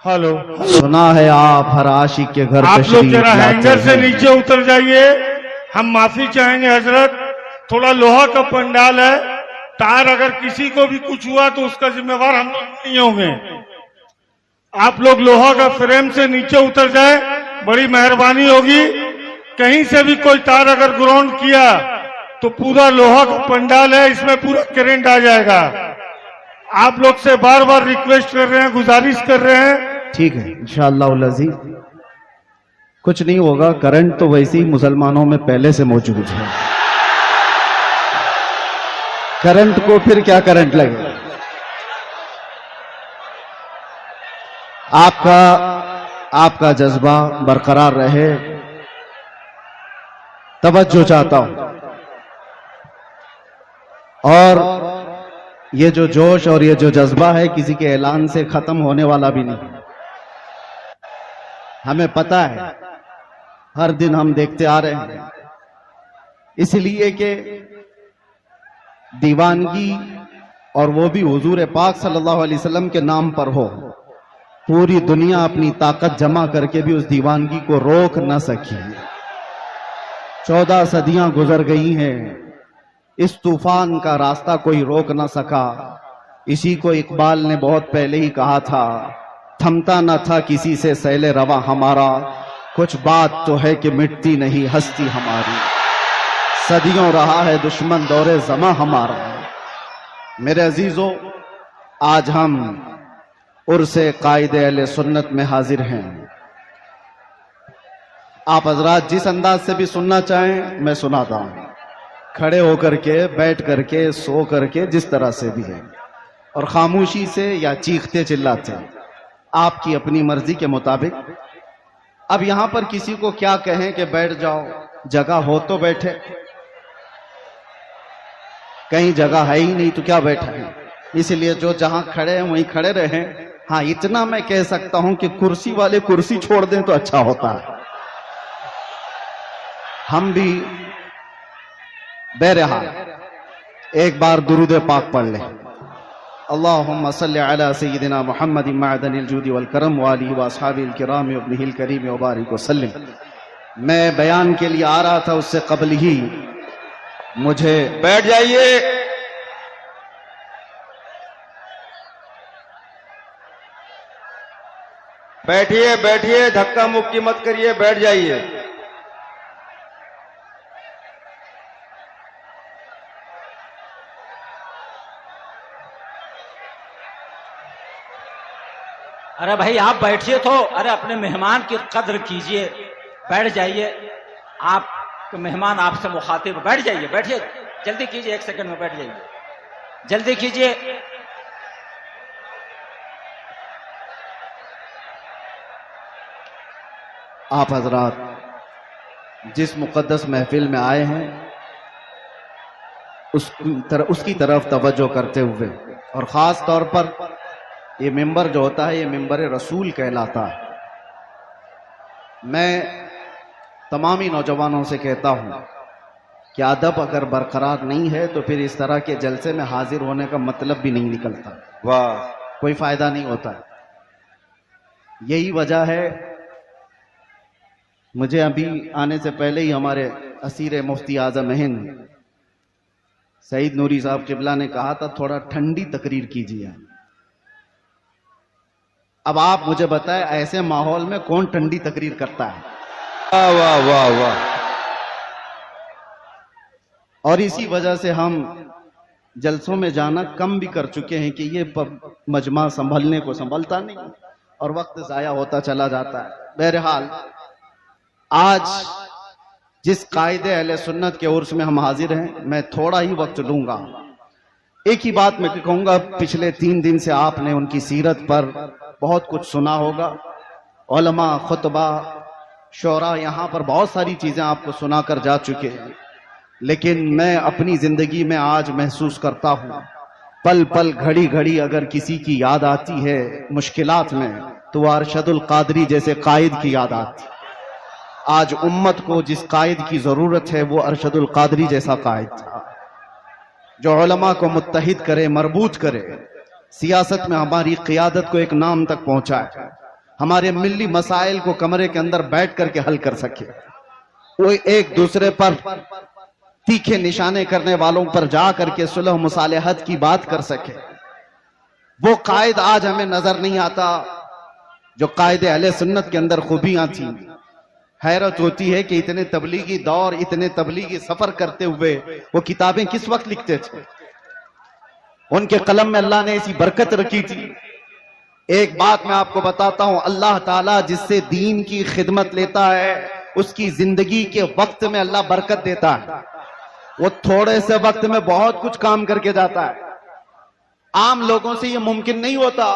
Hello, सुना है आप हर आशिक के घर आप लोग तशरीफ जरा लाते हैंगर से हैं। नीचे उतर जाइए। हम माफी चाहेंगे हजरत, थोड़ा लोहा का पंडाल है, तार अगर किसी को भी कुछ हुआ तो उसका जिम्मेवार हम लोग नहीं होंगे। आप लोग लोहा का फ्रेम से नीचे उतर जाए, बड़ी मेहरबानी होगी। कहीं से भी कोई तार अगर ग्राउंड किया तो पूरा लोहा का पंडाल है, इसमें पूरा करंट आ जाएगा। आप लोग से बार बार रिक्वेस्ट कर रहे हैं, गुजारिश कर रहे हैं। ठीक है, इंशाअल्लाह अज़ीज कुछ नहीं होगा। करंट तो वैसे ही मुसलमानों में पहले से मौजूद है, करंट को फिर क्या करंट लगे। आपका जज्बा बरकरार रहे, तवज्जो चाहता हूं। और ये जो जोश और ये जो जज्बा है किसी के ऐलान से खत्म होने वाला भी नहीं। हमें पता है, हर दिन हम देखते आ रहे हैं, इसलिए कि दीवानगी और वो भी हुजूर पाक सल्लल्लाहु अलैहि वसल्लम के नाम पर हो। पूरी दुनिया अपनी ताकत जमा करके भी उस दीवानगी को रोक न सकी। 14 सदियां गुजर गई हैं, इस तूफान का रास्ता कोई रोक न सका। इसी को इकबाल ने बहुत पहले ही कहा था, थमता न था किसी से सैले रवा हमारा, कुछ बात तो है कि मिटती नहीं हस्ती हमारी। सदियों रहा है दुश्मन दौरे जमा हमारा। मेरे अजीजों, आज हम उर्से कायदे अहले सुन्नत में हाजिर हैं। आप हजरात जिस अंदाज से भी सुनना चाहें मैं सुनाता हूं, खड़े होकर के, बैठ करके, सो करके, जिस तरह से भी है, और खामोशी से या चीखते चिल्लाते, आपकी अपनी मर्जी के मुताबिक। अब यहां पर किसी को क्या कहें कि बैठ जाओ, जगह हो तो बैठे, कहीं जगह है ही नहीं तो क्या बैठा है। इसलिए जो जहां खड़े हैं वहीं खड़े रहें। हाँ, इतना मैं कह सकता हूं कि कुर्सी वाले कुर्सी छोड़ दें तो अच्छा होता है। हम भी बहरहाल एक बार दुरूद पाक पढ़ लें। अल्लाहुम्मा सल्लि अला सय्यिदिना मुहम्मद मअदनिल जूदी वल करम व आलिहि व अस्हाबिल किराम व इब्निहिल करीम व बारिक व सल्लिम। मैं बयान के लिए आ रहा था, उससे कबल ही मुझे बैठ जाइए। बैठिए बैठिए, धक्का मुक्की मत करिए, बैठ जाइए। अरे भाई आप बैठिए तो, अरे अपने मेहमान की कद्र कीजिए, बैठ जाइए। आप मेहमान आपसे मुखातिब, बैठ जाइए, बैठिए, जल्दी कीजिए, 1 सेकंड में बैठ जाइए, जल्दी कीजिए। आप हजरात जिस मुकद्दस महफिल में आए हैं उसकी तरफ तवज्जो करते हुए, और ख़ास तौर पर ये मिंबर जो होता है ये मिंबर रसूल कहलाता है। मैं तमाम ही नौजवानों से कहता हूँ कि अदब अगर बरकरार नहीं है तो फिर इस तरह के जलसे में हाजिर होने का मतलब भी नहीं निकलता। वाह, कोई फ़ायदा नहीं होता। यही वजह है, मुझे अभी आने से पहले ही हमारे असीर मुफ्ती आज़म हिंद सईद नूरी साहब किबला ने कहा था थोड़ा ठंडी तकरीर कीजिए। अब आप मुझे बताएं, ऐसे माहौल में कौन ठंडी तकरीर करता है? वाह वाह वाह वाह। और इसी वजह से हम जलसों में जाना कम भी कर चुके हैं कि ये मजमा संभलने को संभलता नहीं और वक्त जाया होता चला जाता है। बहरहाल आज जिस कायदे अहले सुन्नत के उर्स में हम हाजिर हैं, मैं थोड़ा ही वक्त लूंगा। एक ही बात मैं कहूंगा, पिछले 3 दिन से आपने उनकी सीरत पर बहुत कुछ सुना होगा। उलमा, खुतबा, शोरा, यहाँ पर बहुत सारी चीजें आपको सुनाकर जा चुके हैं। लेकिन मैं अपनी जिंदगी में आज महसूस करता हूँ, पल पल, घड़ी घड़ी अगर किसी की याद आती है मुश्किलात में, तो वह अरशदुल कादरी जैसे कायद की याद आती। आज उम्मत को जिस कायद की जरूरत है वो अरशदुल कादरी जैसा कायद था, जो उलमा को मुत्तहिद करे, मरबूत करे, सियासत में हमारी क़ियादत को एक नाम तक पहुंचाए। हमारे मिली मसाइल को कमरे के अंदर बैठ करके हल कर सके, वो एक दूसरे पर तीखे निशाने करने वालों पर जा करके सुलह मुसालहत की बात कर सके। वो कायद आज हमें नजर नहीं आता जो कायदे अहले सुन्नत के अंदर खूबियां थी। हैरत होती है कि इतने तबलीगी दौर, इतने तबलीगी सफर करते हुए वो किताबें किस वक्त लिखते थे। उनके कलम में अल्लाह ने ऐसी बरकत रखी थी। एक बात मैं आपको बताता हूं, अल्लाह ताला जिससे दीन की खिदमत लेता है उसकी जिंदगी के वक्त में अल्लाह बरकत देता है। वो थोड़े से वक्त में बहुत कुछ काम करके जाता है। आम लोगों से ये मुमकिन नहीं होता।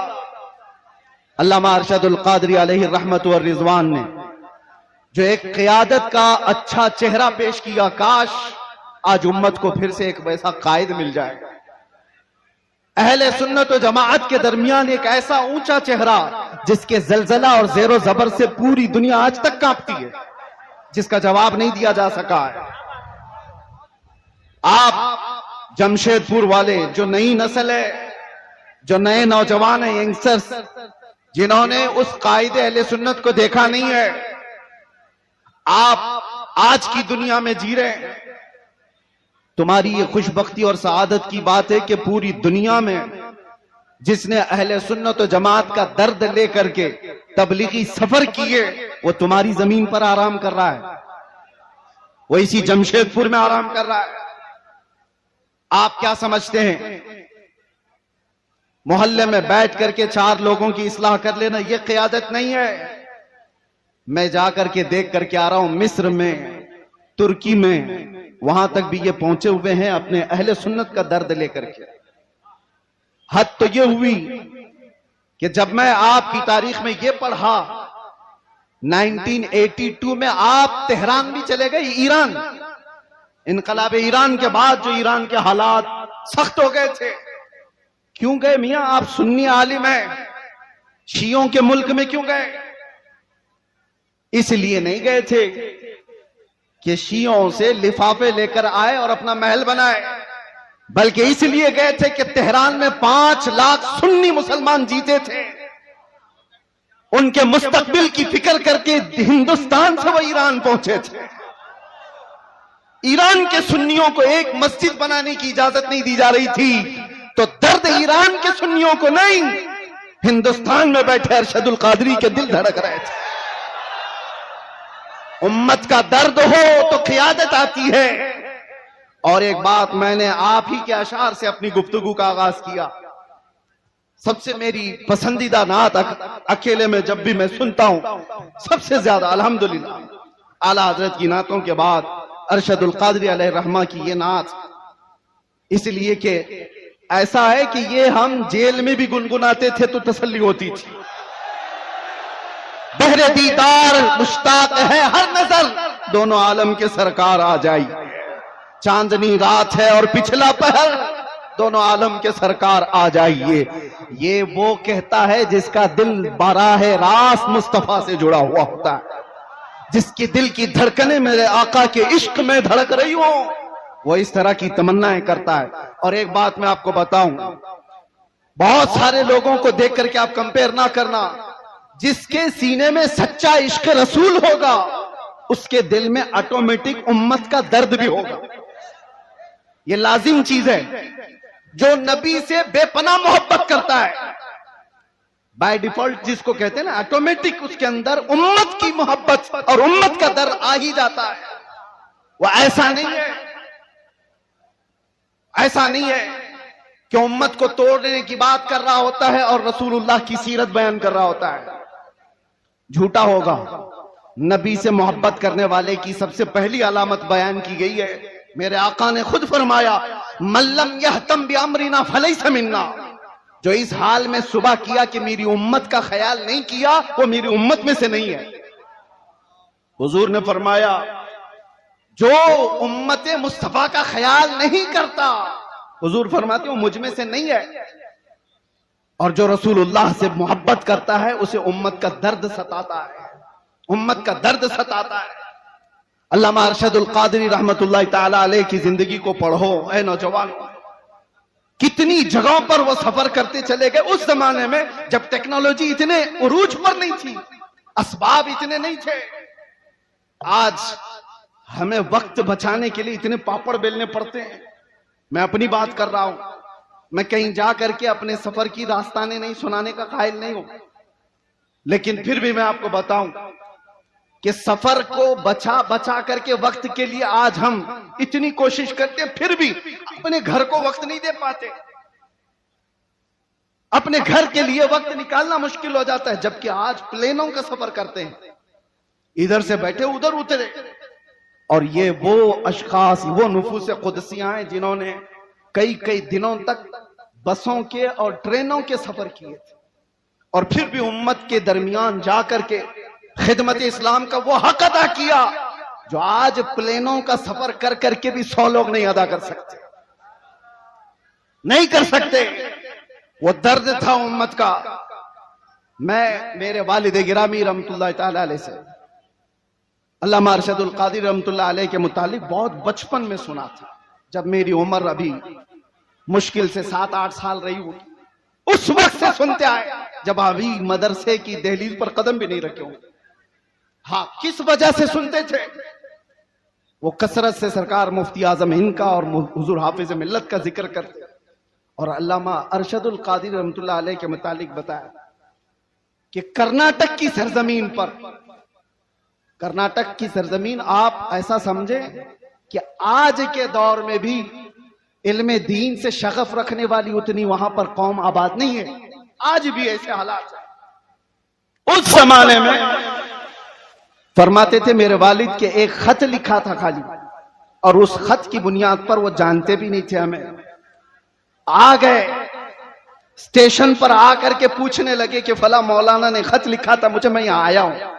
अल्लामा अरशदुल कादरी अलैहि रहमत व रिजवान ने जो एक क़ियादत का अच्छा चेहरा पेश किया, काश आज उम्मत को फिर से एक वैसा कायद मिल जाए। अहले सुन्नत व जमाअत के दरमियान एक ऐसा ऊंचा चेहरा जिसके जलजला और जेरो जबर से पूरी दुनिया आज तक कांपती है, जिसका जवाब नहीं दिया जा सका है। आप जमशेदपुर वाले, जो नई नस्ल है, जो नए नौजवान है, यंगस्टर्स, जिन्होंने उस कायदे अहले सुन्नत को देखा नहीं है, आप आज की दुनिया में जी रहे हैं। तुम्हारी ये खुशबख्ती और सआदत की बात है कि पूरी दुनिया में जिसने अहले सुन्नत व जमात का दर्द लेकर के तबलीगी सफर किए वो तुम्हारी जमीन पर आराम कर रहा है, वो इसी जमशेदपुर में आराम कर रहा है। आप क्या समझते हैं मोहल्ले में बैठ करके 4 लोगों की इस्लाह कर लेना ये क़ियादत नहीं है। मैं जाकर के देख करके आ रहा हूं, मिस्र में, तुर्की में, वहां तक भी ये पहुंचे हुए हैं अपने अहले सुन्नत का दर्द लेकर के। हद तो ये हुई कि जब मैं आपकी तारीख में ये पढ़ा 1982 में आप तेहरान भी चले गए, ईरान, इनकलाब ईरान के बाद जो ईरान के हालात सख्त हो गए थे। क्यों गए मियां? आप सुन्नी आलिम हैं, शियों के मुल्क में क्यों गए? इसलिए नहीं गए थे कि शियों से लिफाफे लेकर आए और अपना महल बनाए, बल्कि इसलिए गए थे कि तेहरान में 5 लाख सुन्नी मुसलमान जीते थे। उनके मुस्तकबिल की फिक्र करके हिंदुस्तान से वो ईरान पहुंचे थे। ईरान के सुन्नियों को एक मस्जिद बनाने की इजाजत नहीं दी जा रही थी, तो दर्द ईरान के सुन्नियों को नहीं, हिंदुस्तान में बैठे अरशदुल कादरी के दिल धड़क रहे थे। उम्मत का दर्द हो तो क़ियादत आती है। और एक बात, मैंने आप ही के अशार से अपनी गुफ्तगू का आगाज किया। सबसे मेरी पसंदीदा नात अकेले में जब भी मैं सुनता हूं, सबसे ज्यादा अल्हम्दुलिल्लाह आला हजरत की नातों के बाद अरशदुल कादरी अलैहि रहमा की ये नात, इसलिए कि ऐसा है कि ये हम जेल में भी गुनगुनाते थे तो तसल्ली होती थी। बहरे दीदार मुश्ताक है हर नजर, दोनों आलम के सरकार आ जाई। चांदनी रात है और पिछला पहर, दोनों आलम के सरकार आ जाइए। ये वो कहता है जिसका दिल बाराहे रास मुस्तफा से जुड़ा हुआ होता है, जिसके दिल की धड़कनें मेरे आका के इश्क में धड़क रही हो, वो इस तरह की तमन्नाएं करता है। और एक बात मैं आपको बताऊं, बहुत सारे लोगों को देख करके आप कंपेयर ना करना। जिसके सीने में सच्चा इश्क रसूल होगा उसके दिल में ऑटोमेटिक उम्मत का दर्द भी होगा। ये लाजिम चीज है। जो नबी से बेपनाह मोहब्बत करता है, बाय डिफॉल्ट जिसको कहते हैं ना, ऑटोमेटिक उसके अंदर उम्मत की मोहब्बत और उम्मत का दर्द आ ही जाता है। वो ऐसा नहीं है, ऐसा नहीं है कि उम्मत को तोड़ने की बात कर रहा होता है और रसूलुल्लाह की सीरत बयान कर रहा होता है। झूठा होगा। नबी से मोहब्बत करने वाले की सबसे पहली अलामत बयान की गई है। मेरे आका ने खुद फरमाया, मल्लम यहतम बिअमरिना फलैसा मिन्ना। जो इस हाल में सुबह किया कि मेरी उम्मत का ख्याल नहीं किया, वो मेरी उम्मत में से नहीं है। हुजूर ने फरमाया, जो उम्मत मुस्तफा का ख्याल नहीं करता, हुजूर फरमाते हो मुझ में से नहीं है। और जो रसूलुल्लाह से मोहब्बत करता है उसे उम्मत का दर्द सताता है, उम्मत का दर्द सताता है। अल्लामा अरशदुल कादरी रहमतुल्लाह ताला अलैह की जिंदगी को पढ़ो। ऐ नौजवानों, कितनी जगहों पर वो सफर करते चले गए। उस जमाने में जब टेक्नोलॉजी इतने उरूज पर नहीं थी, असबाब इतने नहीं थे। आज हमें वक्त बचाने के लिए इतने पापड़ बेलने पड़ते हैं। मैं अपनी बात कर रहा हूं, मैं कहीं जा करके अपने सफर की दास्तानें नहीं सुनाने का कायल नहीं हूं, लेकिन फिर भी मैं आपको बताऊं कि सफर को बचा बचा करके वक्त के लिए आज हम इतनी कोशिश करते हैं, फिर भी अपने घर को वक्त नहीं दे पाते। अपने घर के लिए वक्त निकालना मुश्किल हो जाता है। जबकि आज प्लेनों का सफर करते हैं, इधर से बैठे उधर उतरे। और ये वो अशखास, वो नुफूस कुदसियां हैं जिन्होंने कई कई दिनों तक बसों के और ट्रेनों के सफर किए थे, और फिर भी उम्मत के दरमियान जाकर के खिदमत इस्लाम का वो हक अदा किया जो आज प्लेनों का सफर कर करके भी 100 लोग नहीं अदा कर सकते, नहीं कर सकते। वो दर्द था उम्मत का। मैं मेरे वालिद गिरामी रहमतुल्लाह ताला अलैह से अल्लामा अरशदुल कादिर रहमतुल्लाह अलैह के मुतालिक बहुत बचपन में सुना था, जब मेरी उम्र अभी मुश्किल से 7-8 साल रही होगी। उस वक्त से सुनते आए जब अभी मदरसे की दहलीज पर कदम भी नहीं रखे होंगे। हाँ, किस वजह से सुनते थे? वो कसरत से सरकार मुफ्ती आजम हिंद का और हुजूर हाफिज मिल्लत का जिक्र करते, और अल्लामा अरशदुल कादिर रहमतुल्लाह अलैह के मुतालिक बताया कि कर्नाटक की सरजमीन पर, कर्नाटक की सरजमीन आप ऐसा समझे कि आज के दौर में भी इल्मे दीन से शगफ रखने वाली उतनी वहां पर कौम आबाद नहीं है। आज भी ऐसे हालात है। उस जमाने में फरमाते थे, मेरे वालिद के एक खत लिखा था खाली, और उस खत की बुनियाद पर वो जानते भी नहीं थे हमें, आ गए स्टेशन पर आकर के पूछने लगे कि फला मौलाना ने खत लिखा था मुझे, मैं यहां आया हूं।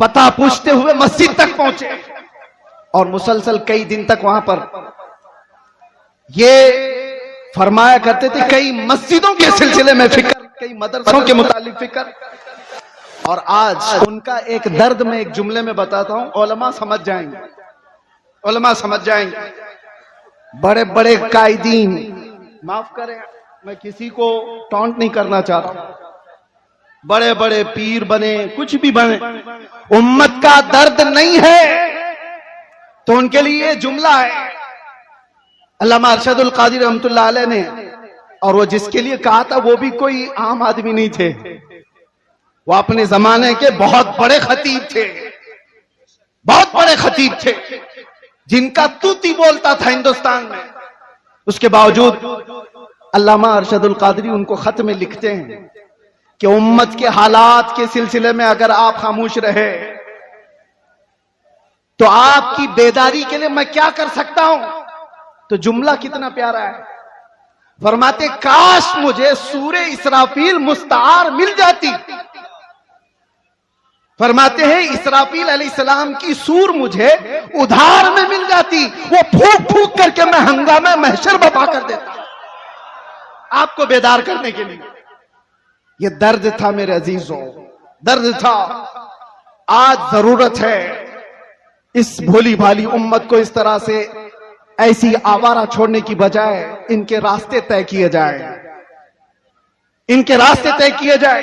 पता पूछते हुए मस्जिद तक पहुंचे, और मुसलसल कई दिन तक वहां पर ये फरमाया करते थे, कई मस्जिदों के सिलसिले में फिक्र, कई मदरसों के मुतालिक फिक्र। और आज उनका एक दर्द में एक जुमले में बताता हूं, उलमा समझ जाएंगे, उलमा समझ जाएंगे। बड़े बड़े कायदीन, माफ करें मैं किसी को टॉन्ट नहीं करना चाह रहा, बड़े बड़े पीर बने, कुछ भी बने, उम्मत का दर्द नहीं है तो उनके लिए ये जुमला है अल्लामा अरशदुल कादिर रहमतुल्लाह अलैह ने। और वो जिसके लिए कहा था वो भी कोई आम आदमी नहीं थे, वो अपने जमाने के बहुत बड़े खतीब थे, बहुत बड़े खतीब थे, जिनका तूती बोलता था हिंदुस्तान में। उसके बावजूद अल्लामा अरशदुल कादरी उनको खत में लिखते हैं कि उम्मत के हालात के सिलसिले में अगर आप खामोश रहे तो आपकी बेदारी के लिए मैं क्या कर सकता हूं। तो जुमला कितना प्यारा है, फरमाते, काश मुझे सूरे इसराफील मुस्तार मिल जाती। फरमाते हैं इसराफील अलैहिस्सलाम की सूर मुझे उधार में मिल जाती, वो फूंक फूंक करके मैं हंगामा महशर बर्पा कर देता आपको बेदार करने के लिए। ये दर्द था मेरे अजीजों, दर्द था। आज जरूरत है इस भोली भाली उम्मत को इस तरह से ऐसी आवारा छोड़ने की बजाय इनके रास्ते तय किए जाए, इनके रास्ते तय किए जाए।